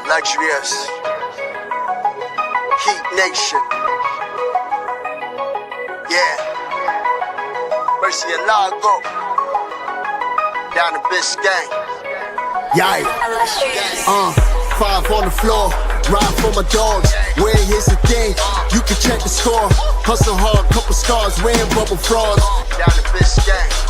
Luxurious. Heat Nation. Yeah. Murcielago. Down to Biscayne. Yikes. 5 on the floor. Ride for my dogs. Where here's the thing. You can check the score. Hustle hard, couple scars, wearing bubble frauds. Down to Biscayne.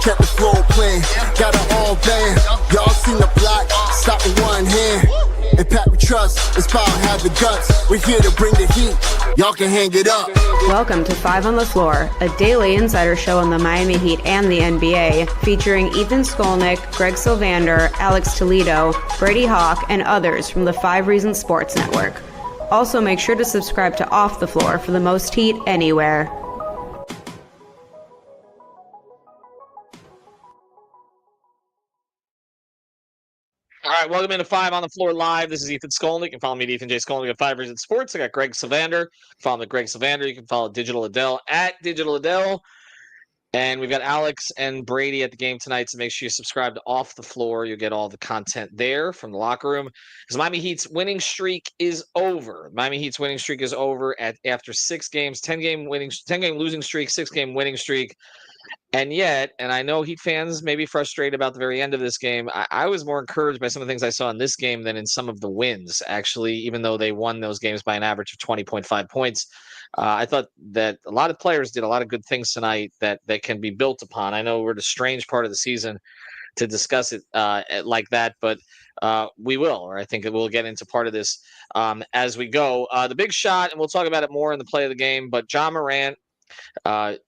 Kept the floor playing, got it all banned. Y'all seen the block, stop with one hand. And Pat we trust, Inspire have the guts. We're here to bring the heat, y'all can hang it up. Welcome to 5 on the Floor, a daily insider show on the Miami Heat and the NBA, featuring Ethan Skolnick, Greg Sylvander, Alex Toledo, Brady Hawk, and others from the 5 Reasons Sports Network. Also make sure to subscribe to Off the Floor for the most heat anywhere. All right, welcome into 5 on the Floor Live. This is Ethan Skolnick. You can follow me at Ethan J. Skolnick at 5 Reasons Sports. I got Greg Sylvander. Follow me at Greg Sylvander. You can follow Digital Adel at Digital Adel. And we've got Alex and Brady at the game tonight, so make sure you subscribe to Off the Floor. You'll get all the content there from the locker room. Because Miami Heat's winning streak is over. Miami Heat's winning streak is over after 6 games, 10-game losing streak, 6-game winning streak. And yet, and I know Heat fans may be frustrated about the very end of this game, I was more encouraged by some of the things I saw in this game than in some of the wins, actually, even though they won those games by an average of 20.5 points. I thought that a lot of players did a lot of good things tonight that can be built upon. I know we're at a strange part of the season to discuss it like that, but we will, or I think we'll get into part of this as we go. The big shot, and we'll talk about it more in the play of the game, but Ja Morant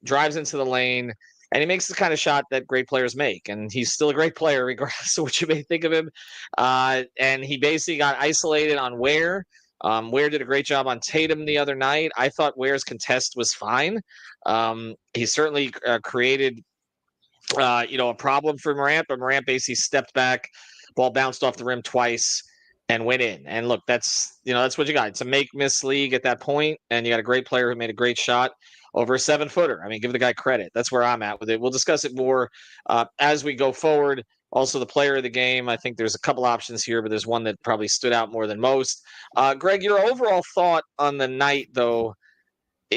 drives into the lane, and he makes the kind of shot that great players make. And he's still a great player, regardless of what you may think of him. And he basically got isolated on Ware. Ware did a great job on Tatum the other night. I thought Ware's contest was fine. He certainly created, a problem for Morant, but Morant basically stepped back, ball bounced off the rim twice, and went in. And look, that's what you got. It's a make-miss league at that point, and you got a great player who made a great shot over a 7-footer. I mean, give the guy credit. That's where I'm at with it. We'll discuss it more as we go forward. Also, the player of the game, I think there's a couple options here, but there's one that probably stood out more than most. Greg, your overall thought on the night, though,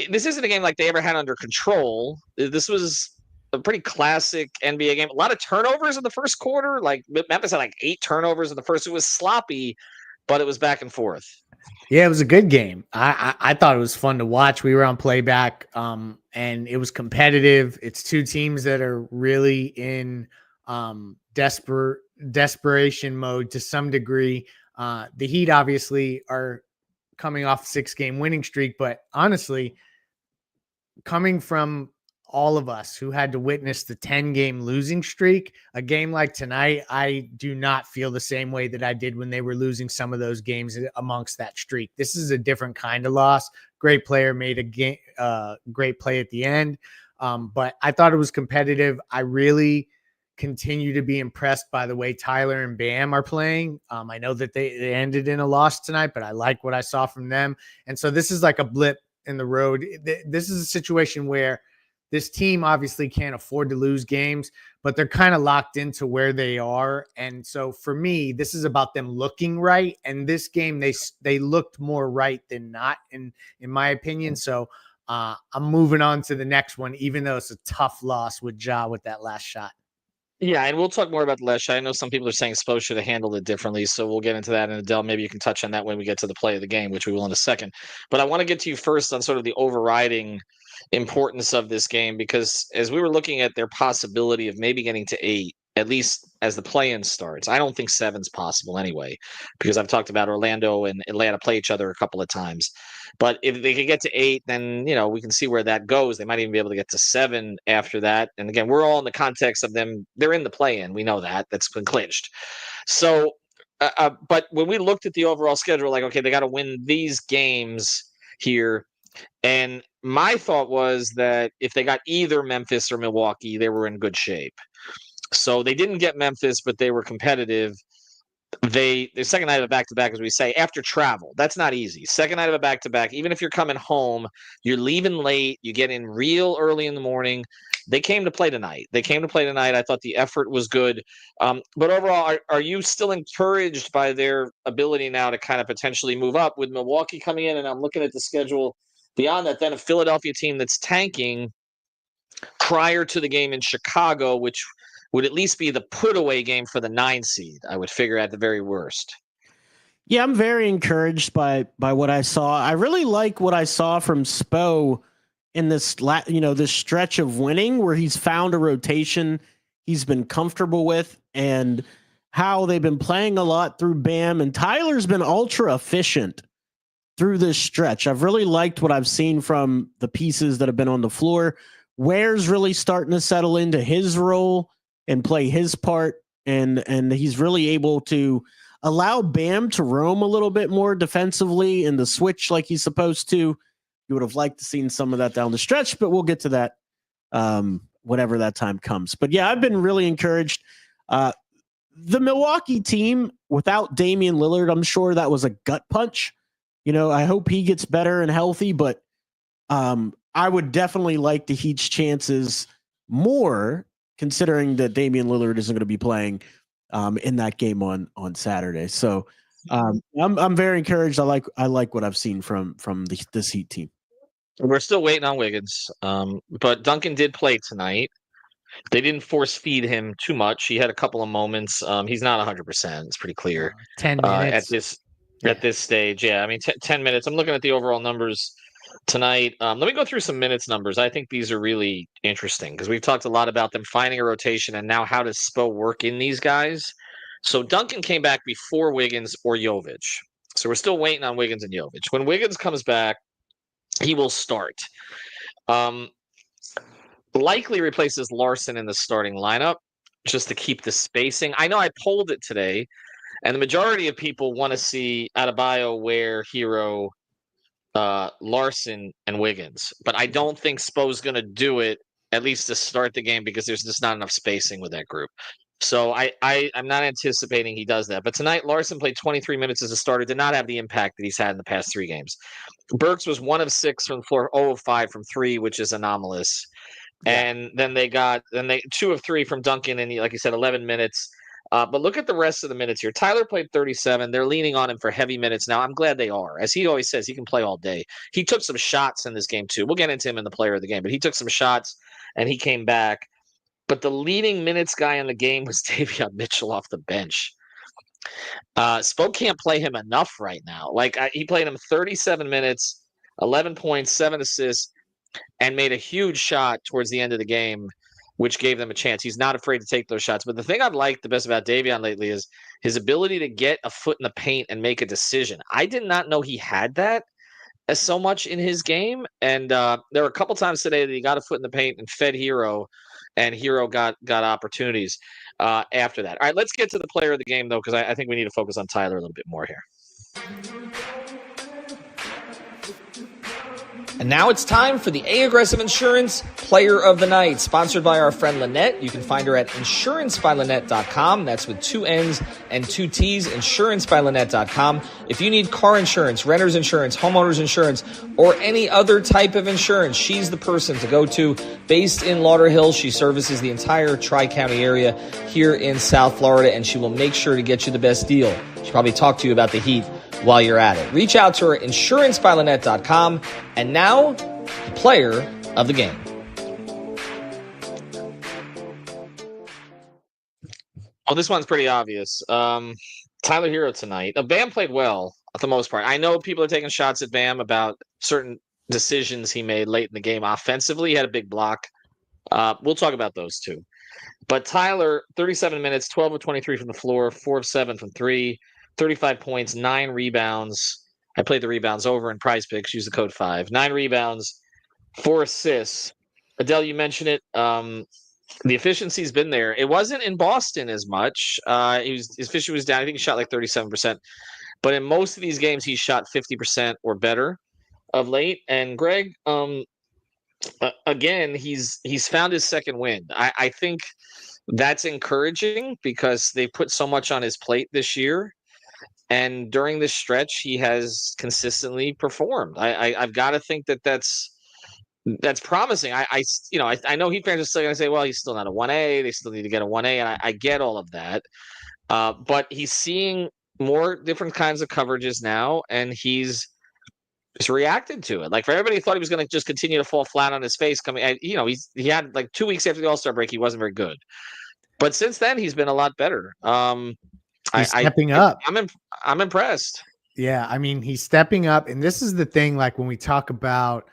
this isn't a game like they ever had under control. This was a pretty classic NBA game. A lot of turnovers in the first quarter. Like Memphis had like 8 turnovers in the first. It was sloppy, but it was back and forth. Yeah, it was a good game. I thought it was fun to watch. We were on playback, and it was competitive. It's 2 teams that are really in desperation mode to some degree. The Heat obviously are coming off a 6-game winning streak, but honestly, coming from all of us who had to witness the 10-game losing streak, a game like tonight, I do not feel the same way that I did when they were losing some of those games amongst that streak. This is a different kind of loss. Great player made a great play at the end, but I thought it was competitive. I really continue to be impressed by the way Tyler and Bam are playing. I know that they ended in a loss tonight, but I like what I saw from them. And so this is like a blip in the road. This is a situation where this team obviously can't afford to lose games, but they're kind of locked into where they are. And so for me, this is about them looking right. And this game, they looked more right than not, in my opinion. So I'm moving on to the next one, even though it's a tough loss with Ja with that last shot. Yeah, and we'll talk more about the last shot. I know some people are saying Spo should have handled it differently, so we'll get into that. And Adele, maybe you can touch on that when we get to the play of the game, which we will in a second. But I want to get to you first on sort of the overriding importance of this game, because as we were looking at their possibility of maybe getting to 8, at least as the play-in starts, I don't think 7's possible anyway, because I've talked about Orlando and Atlanta play each other a couple of times. But if they could get to 8, then, we can see where that goes. They might even be able to get to 7 after that. And again, we're all in the context of them. They're in the play-in. We know that. That's been clinched. So, but when we looked at the overall schedule, like, okay, they got to win these games here. And my thought was that if they got either Memphis or Milwaukee, they were in good shape. So they didn't get Memphis, but they were competitive. The second night of a back-to-back, as we say, after travel, that's not easy. Second night of a back-to-back, even if you're coming home, you're leaving late, you get in real early in the morning, they came to play tonight. I thought the effort was good. But overall, are you still encouraged by their ability now to kind of potentially move up with Milwaukee coming in? And I'm looking at the schedule beyond that, then a Philadelphia team that's tanking prior to the game in Chicago, which would at least be the put-away game for the 9 seed, I would figure at the very worst. Yeah, I'm very encouraged by what I saw. I really like what I saw from Spo in this this stretch of winning where he's found a rotation he's been comfortable with and how they've been playing a lot through Bam, and Tyler's been ultra efficient through this stretch. I've really liked what I've seen from the pieces that have been on the floor. Ware's really starting to settle into his role and play his part, and he's really able to allow Bam to roam a little bit more defensively and to switch like he's supposed to. You would have liked to seen some of that down the stretch, but we'll get to that whenever that time comes. But yeah, I've been really encouraged. The Milwaukee team without Damian Lillard, I'm sure that was a gut punch. I hope he gets better and healthy, but I would definitely like the Heat's chances more, considering that Damian Lillard isn't going to be playing in that game on Saturday. So I'm very encouraged. I like what I've seen from this Heat team. We're still waiting on Wiggins, but Duncan did play tonight. They didn't force feed him too much. He had a couple of moments. He's not 100%. It's pretty clear. 10 minutes at this stage. Yeah, I mean, 10 minutes. I'm looking at the overall numbers tonight. Let me go through some minutes numbers. I think these are really interesting because we've talked a lot about them finding a rotation and now how does Spo work in these guys. So Duncan came back before Wiggins or Jovic. So we're still waiting on Wiggins and Jovic. When Wiggins comes back, he will start. Likely replaces Larson in the starting lineup just to keep the spacing. I know I polled it today, and the majority of people want to see Adebayo, Ware, Herro, Larson, and Wiggins. But I don't think Spo's going to do it, at least to start the game, because there's just not enough spacing with that group. So I'm not anticipating he does that. But tonight, Larson played 23 minutes as a starter, did not have the impact that he's had in the past 3 games. Burks was 1 of 6 from the floor, 0 of 5 from 3, which is anomalous. Yeah. And then they 2 of 3 from Duncan, and like you said, 11 minutes. But look at the rest of the minutes here. Tyler played 37. They're leaning on him for heavy minutes now. I'm glad they are. As he always says, he can play all day. He took some shots in this game, too. We'll get into him in the player of the game, but he took some shots, and he came back. But the leading minutes guy in the game was Davion Mitchell off the bench. Spo can't play him enough right now. He played him 37 minutes, 11 points, 7 assists, and made a huge shot towards the end of the game, which gave them a chance. He's not afraid to take those shots. But the thing I've liked the best about Davion lately is his ability to get a foot in the paint and make a decision. I did not know he had that as so much in his game. And there were a couple times today that he got a foot in the paint and fed Herro, and Herro got opportunities after that. All right, let's get to the player of the game, though, because I think we need to focus on Tyler a little bit more here. And now it's time for the A Aggressive Insurance Player of the Night, sponsored by our friend Lynette. You can find her at insurancebylynette.com. That's with 2 N's and 2 T's, insurancebylynette.com. If you need car insurance, renter's insurance, homeowner's insurance, or any other type of insurance, she's the person to go to. Based in Lauderhill, she services the entire Tri-County area here in South Florida, and she will make sure to get you the best deal. She'll probably talk to you about the Heat while you're at it. Reach out to her, insurancebylynette.com. And now, the player of the game. Well, this one's pretty obvious. Tyler Herro tonight. Bam played well for the most part. I know people are taking shots at Bam about certain decisions he made late in the game. Offensively, he had a big block. We'll talk about those too. But Tyler, 37 minutes, 12 of 23 from the floor, 4 of 7 from 3, 35 points, 9 rebounds. I played the rebounds over in Prize Picks. Use the code 5. 9 rebounds, 4 assists. Adele, you mentioned it. The efficiency's been there. It wasn't in Boston as much. His efficiency was down. I think he shot like 37%. But in most of these games, he shot 50% or better of late. And Greg, again, he's found his second wind. I think that's encouraging because they put so much on his plate this year. And during this stretch, he has consistently performed. I've got to think that's that's promising. I know Heat fans are still going to say, well, he's still not a 1A. They still need to get a 1A, and I get all of that. But he's seeing more different kinds of coverages now, and he's reacted to it. Like, for everybody who thought he was going to just continue to fall flat on his face coming, he had like 2 weeks after the All-Star break, he wasn't very good. But since then, he's been a lot better. He's stepping up. I'm impressed. Yeah, I mean, he's stepping up, and this is the thing. Like, when we talk about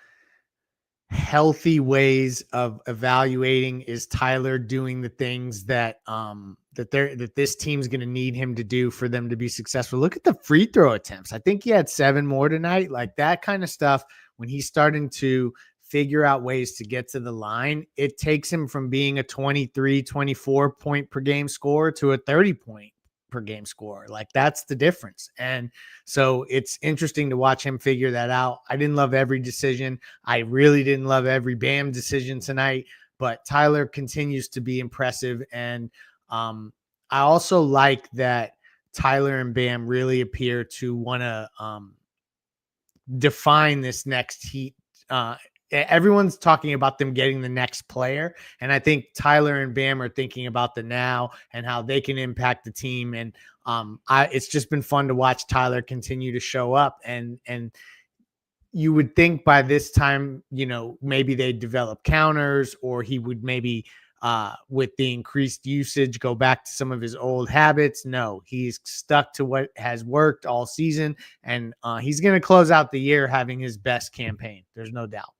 healthy ways of evaluating, is Tyler doing the things that that this team's going to need him to do for them to be successful? Look at the free throw attempts. I think he had 7 more tonight. Like, that kind of stuff, when he's starting to figure out ways to get to the line, it takes him from being a 23, 24 point per game scorer to a 30 point per game scorer. Like, that's the difference. And so it's interesting to watch him figure that out. I didn't love every decision. I really didn't love every Bam decision tonight, but Tyler continues to be impressive. And I also like that Tyler and Bam really appear to want to define this next Heat. Everyone's talking about them getting the next player. And I think Tyler and Bam are thinking about the now and how they can impact the team. And it's just been fun to watch Tyler continue to show up. And you would think by this time, maybe they develop counters, or he would maybe with the increased usage go back to some of his old habits. No, he's stuck to what has worked all season. And he's going to close out the year having his best campaign. There's no doubt.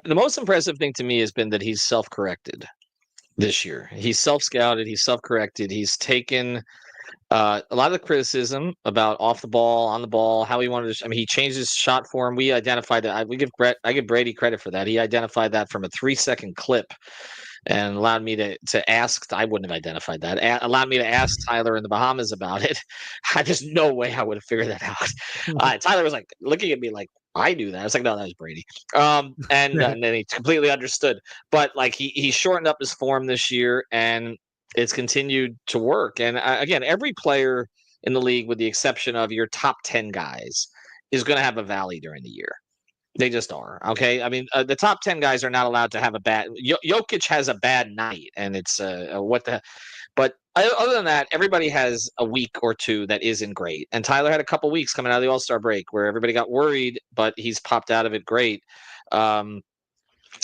The most impressive thing to me has been that he's self-corrected this year. He's self-scouted. He's self-corrected. He's taken a lot of the criticism about off the ball, on the ball, how he wanted to. I mean, he changed his shot form. We identified that. I give Brady credit for that. He identified that from a 3-second clip and allowed me to ask. I wouldn't have identified that. Allowed me to ask Tyler in the Bahamas about it. There's no way I would have figured that out. Tyler was like looking at me like, I knew that. I was like, no, that was Brady. And then he completely understood. But like he shortened up his form this year, and it's continued to work. And again, every player in the league, with the exception of your top 10 guys, is going to have a valley during the year. They just are. Okay. I mean, the top 10 guys are not allowed to have a bad. Jokic has a bad night, and it's what the. But other than that, everybody has a week or two that isn't great. And Tyler had a couple weeks coming out of the All-Star break where everybody got worried, but he's popped out of it great. And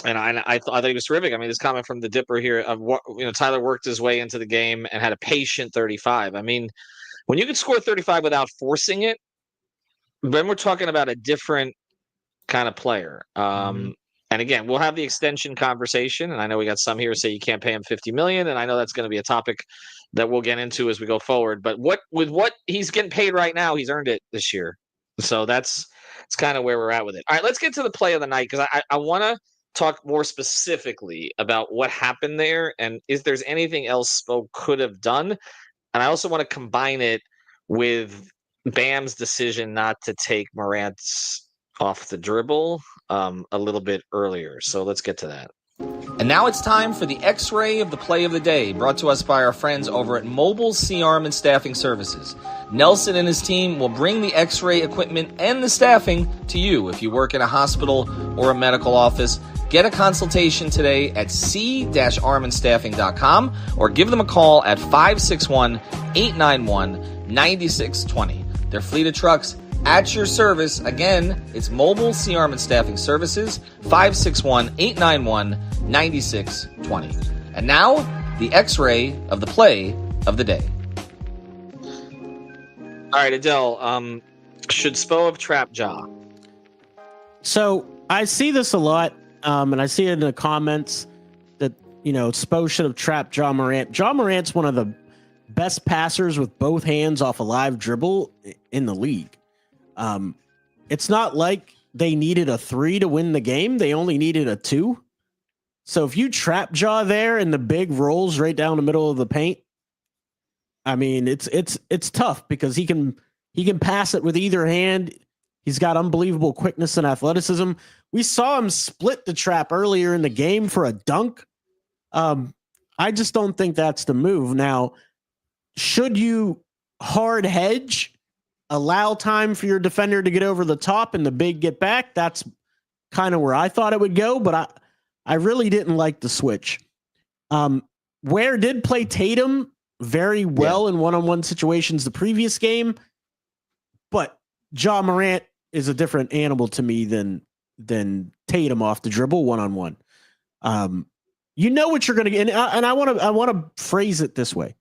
I thought he was terrific. I mean, this comment from the Dipper here of what Tyler worked his way into the game and had a patient 35. I mean, when you can score 35 without forcing it, then we're talking about a different kind of player. And again, we'll have the extension conversation, and I know we got some here say you can't pay him $50 million, and I know that's going to be a topic that we'll get into as we go forward. But with what he's getting paid right now, he's earned it this year. So it's kind of where we're at with it. All right, let's get to the play of the night, because I want to talk more specifically about what happened there, and if there's anything else Spo could have done. And I also want to combine it with Bam's decision not to take Morant's off the dribble a little bit earlier. So let's get to that. And now it's time for the X-Ray of the Play of the Day, brought to us by our friends over at Mobile C-Arm and Staffing Services. Nelson and his team will bring the X-ray equipment and the staffing to you. If you work in a hospital or a medical office, get a consultation today at c-armandstaffing.com or give them a call at 561-891-9620. Their fleet of trucks at your service. Again, it's Mobile C-Arm and Staffing Services, 561-891-9620. And now, the X-Ray of the Play of the Day. All right, Adel, should Spo have trapped Ja? So I see this a lot, and I see it in the comments that, Spo should have trapped Ja Morant. Ja Morant's one of the best passers with both hands off a live dribble in the league. It's not like they needed a 3 to win the game. They only needed a 2. So if you trap Ja there and the big rolls right down the middle of the paint, I mean, it's tough because he can pass it with either hand. He's got unbelievable quickness and athleticism. We saw him split the trap earlier in the game for a dunk. I just don't think that's the move. Now, should you hard hedge, allow time for your defender to get over the top and the big get back? That's kind of where I thought it would go, but I really didn't like the switch. Ware did play Tatum very well in one-on-one situations the previous game, but Ja Morant is a different animal to me than Tatum off the dribble one-on-one. You know what you're going to get, and I want to phrase it this way.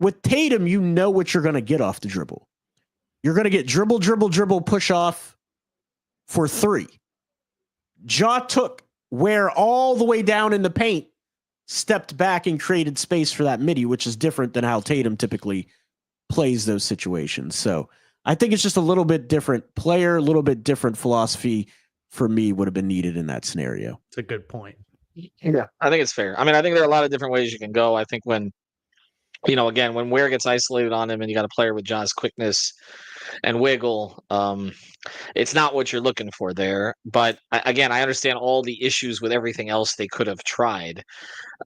With Tatum, you know what you're going to get off the dribble. You're going to get dribble, push off for 3. Ja took Ware all the way down in the paint, stepped back and created space for that midi, which is different than how Tatum typically plays those situations. So I think it's just a little bit different player, a little bit different philosophy for me would have been needed in that scenario. It's a good point. Yeah, I think it's fair. I mean, I think there are a lot of different ways you can go. I think when, again, when Ware gets isolated on him and you got a player with Ja's quickness and wiggle, it's not what you're looking for there. But again, I understand all the issues with everything else they could have tried.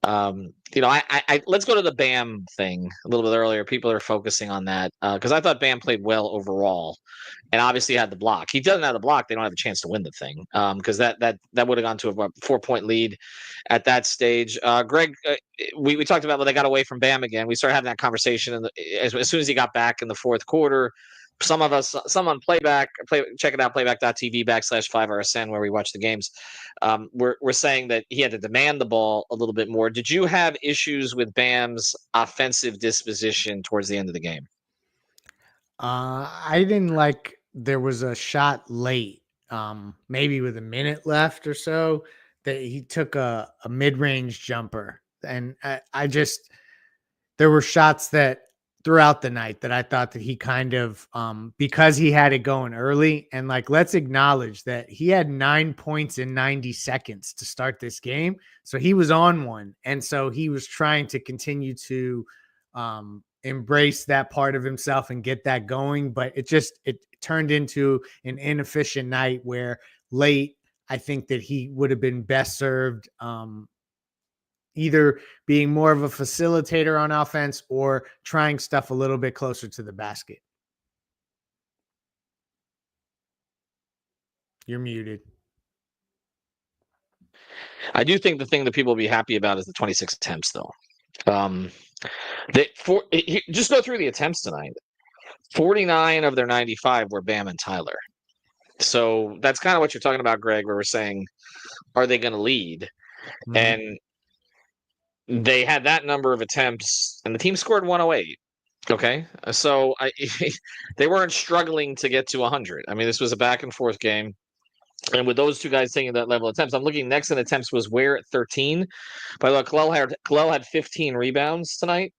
Let's go to the Bam thing a little bit earlier. People are focusing on that because I thought Bam played well overall, and obviously had the block. He doesn't have the block; they don't have a chance to win the thing because that would have gone to a 4-point lead at that stage. Greg, we talked about when they got away from Bam again. We started having that conversation as soon as he got back in the fourth quarter. Some on check it out, playback.tv/5RSN, where we watch the games. We're saying that he had to demand the ball a little bit more. Did you have issues with Bam's offensive disposition towards the end of the game? I didn't like there was a shot late, maybe with a minute left or so, that he took a mid-range jumper. And there were shots that throughout the night that I thought that he kind of, because he had it going early, and let's acknowledge that he had 9 points in 90 seconds to start this game. So he was on one. And so he was trying to continue to embrace that part of himself and get that going. But it turned into an inefficient night where late, I think that he would have been best served either being more of a facilitator on offense or trying stuff a little bit closer to the basket. You're muted. I do think the thing that people will be happy about is the 26 attempts, though. Just go through the attempts tonight. 49 of their 95 were Bam and Tyler. So that's kind of what you're talking about, Greg, where we're saying, are they going to lead? Mm-hmm. And they had that number of attempts, and the team scored 108. Okay, so they weren't struggling to get to 100. I mean, this was a back-and-forth game. And with those two guys taking that level of attempts, I'm looking next in attempts was Ware at 13. By the way, Ke'lel had 15 rebounds tonight.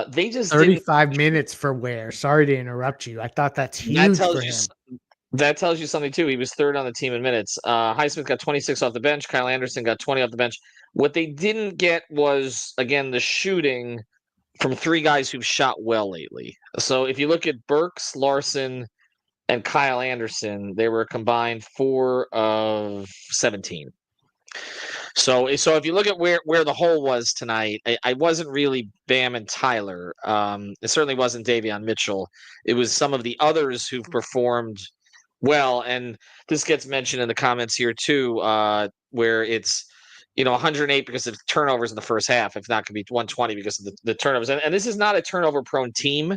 They just 35 minutes for Ware. Sorry to interrupt you. I thought that's huge for him. That tells you something, too. He was third on the team in minutes. Highsmith got 26 off the bench. Kyle Anderson got 20 off the bench. What they didn't get was, again, the shooting from 3 guys who've shot well lately. So if you look at Burks, Larson, and Kyle Anderson, they were combined 4 of 17. So if you look at where the hole was tonight, I wasn't really Bam and Tyler. It certainly wasn't Davion Mitchell. It was some of the others who've performed well. And this gets mentioned in the comments here, too, where it's, 108 because of turnovers in the first half. If not, could be 120 because of the turnovers. And this is not a turnover-prone team.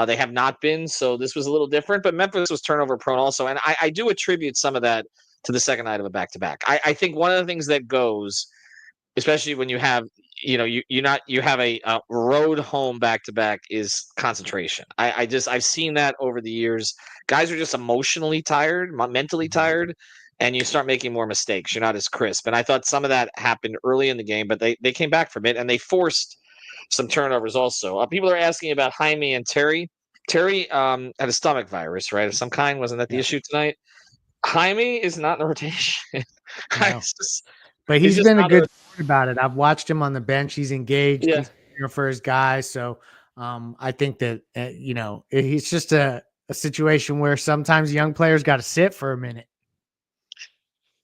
They have not been, so this was a little different. But Memphis was turnover-prone also. And I do attribute some of that to the second night of a back-to-back. I think one of the things that goes, especially when you have, you have a road home back-to-back, is concentration. I've seen that over the years. Guys are just emotionally tired, mentally tired, and you start making more mistakes. You're not as crisp. And I thought some of that happened early in the game, but they came back from it, and they forced some turnovers also. People are asking about Jaime and Terry. Terry had a stomach virus, right, of some kind. Wasn't that the issue tonight? Jaime is not in the rotation. No. But he's been a good about it. I've watched him on the bench. He's engaged. Yeah. He's here for his guys. So I think that, he's just a situation where sometimes young players got to sit for a minute.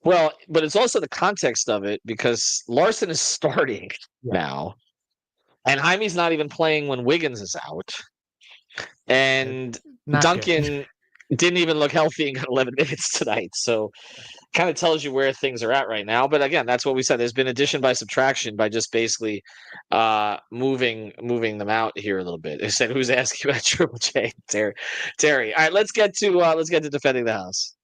Well, but it's also the context of it because Larson is starting now, and Jaime's not even playing when Wiggins is out. And Duncan didn't even look healthy and got 11 minutes tonight. So kind of tells you where things are at right now. But again, that's what we said. There's been addition by subtraction by just basically moving them out here a little bit. They said, "Who's asking about Triple J?" Terry. All right, let's get to defending the house.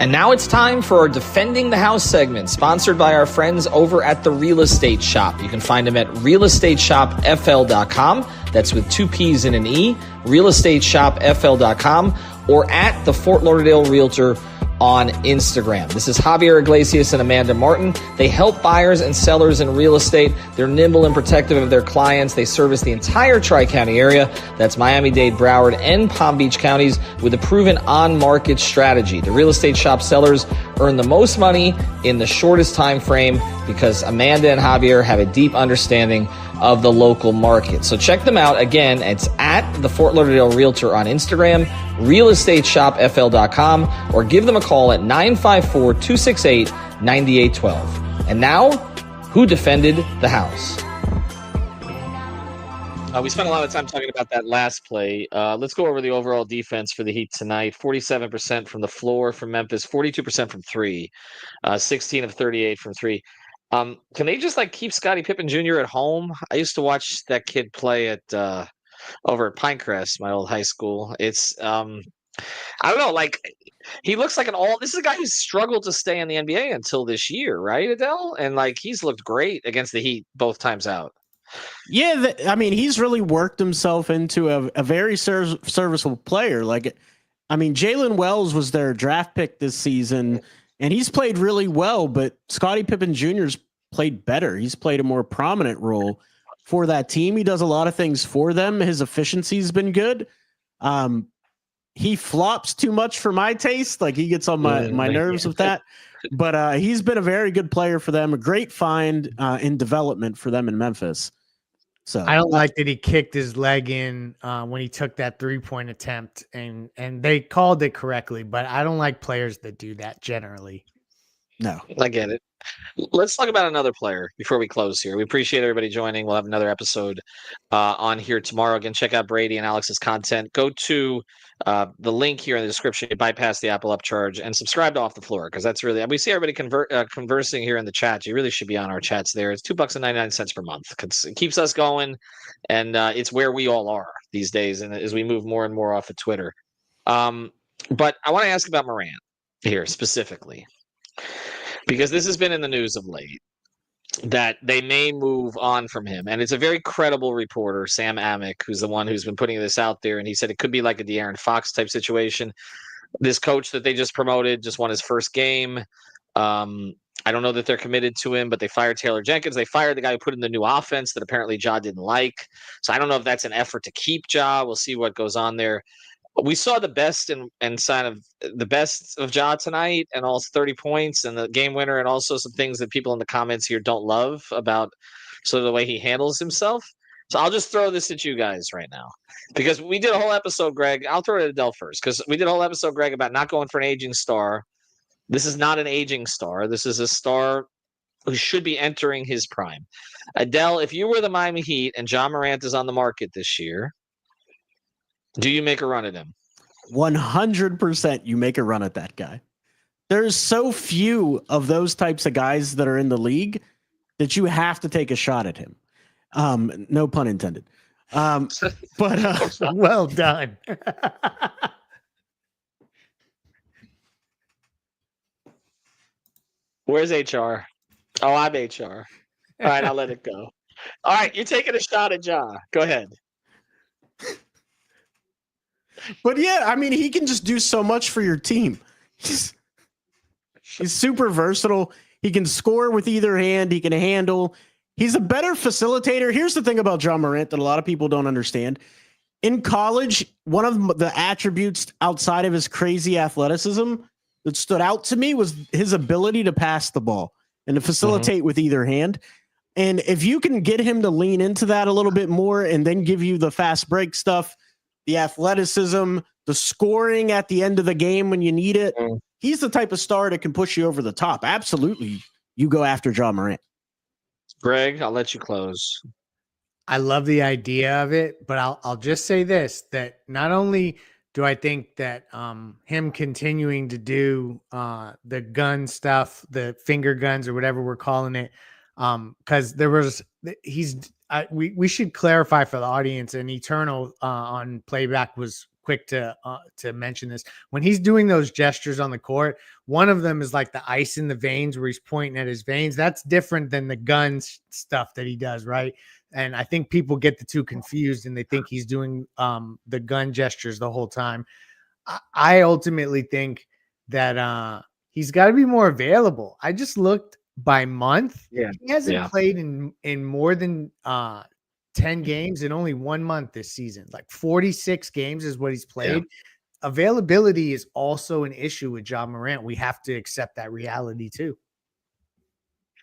And now it's time for our Defending the House segment, sponsored by our friends over at The Real Estate Shop. You can find them at realestateshopfl.com. That's with 2 P's and an E, realestateshopfl.com, or at the Fort Lauderdale Realtor on Instagram. This is Javier Iglesias and Amanda Martin. They help buyers and sellers in real estate. They're nimble and protective of their clients. They service the entire Tri-County area. That's Miami-Dade, Broward, and Palm Beach counties with a proven on-market strategy. The Real Estate Shop sellers earn the most money in the shortest time frame because Amanda and Javier have a deep understanding of the local market. So check them out. Again, it's at the Fort Lauderdale Realtor on Instagram, realestateshopfl.com, or give them a call at 954-268-9812. And now, who defended the house? We spent a lot of time talking about that last play. Let's go over the overall defense for the Heat tonight. 47% from the floor from Memphis, 42% from 3, 16 of 38 from 3. Can they just keep Scottie Pippen Jr. at home? I used to watch that kid play at over at Pinecrest, my old high school. It's I don't know, he looks like this is a guy who's struggled to stay in the NBA until this year, right, Adele? And he's looked great against the Heat both times out. Yeah, he's really worked himself into a very serviceable player. Jalen Wells was their draft pick this season, and he's played really well, but Scottie Pippen Jr.'s played better. He's played a more prominent role for that team. He does a lot of things for them. His efficiency's been good. He flops too much for my taste. He gets on my nerves with that. But he's been a very good player for them, a great find in development for them in Memphis. So I don't like that he kicked his leg in when he took that 3-point attempt, and they called it correctly. But I don't like players that do that generally. No, I get it. Let's talk about another player before we close here. We appreciate everybody joining. We'll have another episode on here tomorrow. Again, check out Brady and Alex's content. Go to the link here in the description. Bypass the Apple upcharge and subscribe to Off the Floor, because that's really, we see everybody conversing here in the chat. You really should be on our chats there. It's $2.99 per month. It keeps us going, and it's where we all are these days, and as we move more and more off of Twitter. But I want to ask about Morant here specifically, because this has been in the news of late, that they may move on from him. And it's a very credible reporter, Sam Amick, who's the one who's been putting this out there. And he said it could be like a De'Aaron Fox type situation. This coach that they just promoted just won his first game. I don't know that they're committed to him, but they fired Taylor Jenkins. They fired the guy who put in the new offense that apparently Ja didn't like. So I don't know if that's an effort to keep Ja. We'll see what goes on there. We saw the best and sign of the best of Ja tonight, and also 30 points and the game winner, and also some things that people in the comments here don't love about sort of the way he handles himself. So I'll just throw this at you guys right now, because we did a whole episode, Greg. I'll throw it at Adele first, because we did a whole episode, Greg, about not going for an aging star. This is not an aging star. This is a star who should be entering his prime. Adele, if you were the Miami Heat and Ja Morant is on the market this year, do you make a run at him? 100% you make a run at that guy. There's so few of those types of guys that are in the league that you have to take a shot at him. No pun intended. But well done. Where's HR? Oh, I'm HR. All right, I'll let it go. All right, you're taking a shot at Ja. Go ahead. But yeah, he can just do so much for your team. He's super versatile. He can score with either hand. He can handle. He's a better facilitator. Here's the thing about Ja Morant that a lot of people don't understand. In college, one of the attributes outside of his crazy athleticism that stood out to me was his ability to pass the ball and to facilitate with either hand. And if you can get him to lean into that a little bit more and then give you the fast break stuff, the athleticism, the scoring at the end of the game when you need it, he's the type of star that can push you over the top. Absolutely, you go after Ja Morant. Greg, I'll let you close. I love the idea of it, but I'll just say this, that not only do I think that him continuing to do the gun stuff, the finger guns or whatever we're calling it, because we should clarify for the audience, and Eternal on playback was quick to mention this. When he's doing those gestures on the court, one of them is like the ice in the veins where he's pointing at his veins. That's different than the guns stuff that he does, right? And I think people get the two confused and they think he's doing the gun gestures the whole time. I ultimately think that he's got to be more available. I just looked by month. Yeah. He hasn't played in more than 10 games in only 1 month this season. Like 46 games is what he's played. Yeah. Availability is also an issue with Ja Morant. We have to accept that reality too.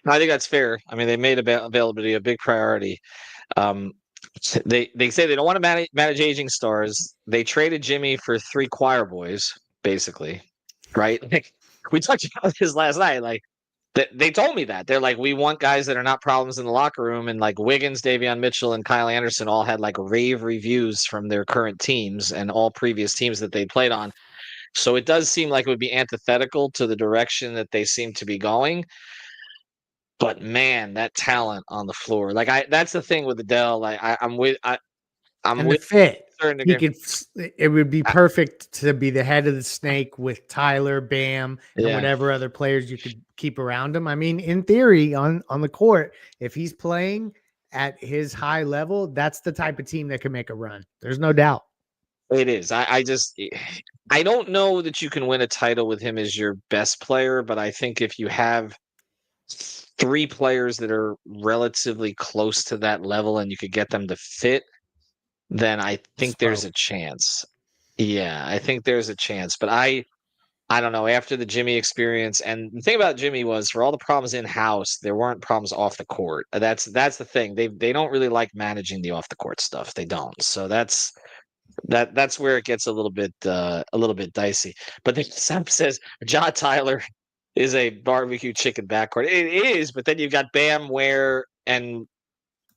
I think that's fair. I mean, they made availability a big priority. They say they don't want to manage aging stars. They traded Jimmy for 3 choir boys, basically, right? Like, we talked about this last night. Like, they told me that. They're like, we want guys that are not problems in the locker room. And like Wiggins, Davion Mitchell, and Kyle Anderson all had like rave reviews from their current teams and all previous teams that they played on. So it does seem like it would be antithetical to the direction that they seem to be going. But man, that talent on the floor, like that's the thing with Adele. Like I'm with the fit. It would be perfect to be the head of the snake with Tyler, Bam, and whatever other players you could keep around him. I mean, in theory, on the court, if he's playing at his high level, that's the type of team that can make a run. There's no doubt. It is. I don't know that you can win a title with him as your best player, but I think if you have 3 players that are relatively close to that level and you could get them to fit, then I think there's a chance. Yeah, I think there's a chance. But I don't know. After the Jimmy experience, and the thing about Jimmy was, for all the problems in-house, there weren't problems off the court. That's the thing. They don't really like managing the off the court stuff. They don't. So that's where it gets a little bit dicey. But then Sam says Ja Tyler is a barbecue chicken backcourt. It is, but then you've got Bam, Ware, and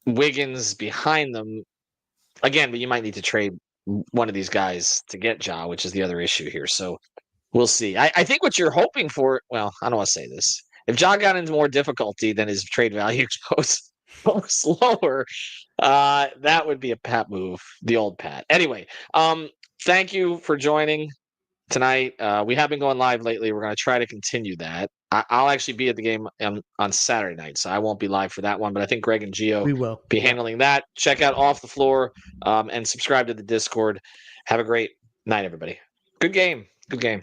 Wiggins behind them. Again, but you might need to trade one of these guys to get Ja, which is the other issue here. So we'll see. I think what you're hoping for, well, I don't want to say this. If Ja got into more difficulty, then his trade value goes slower. That would be a Pat move, the old Pat. Anyway, thank you for joining tonight. We have been going live lately. We're going to try to continue that. I'll actually be at the game on Saturday night, so I won't be live for that one. But I think Greg and Gio will be handling that. Check out Off the Floor and subscribe to the Discord. Have a great night, everybody. Good game. Good game.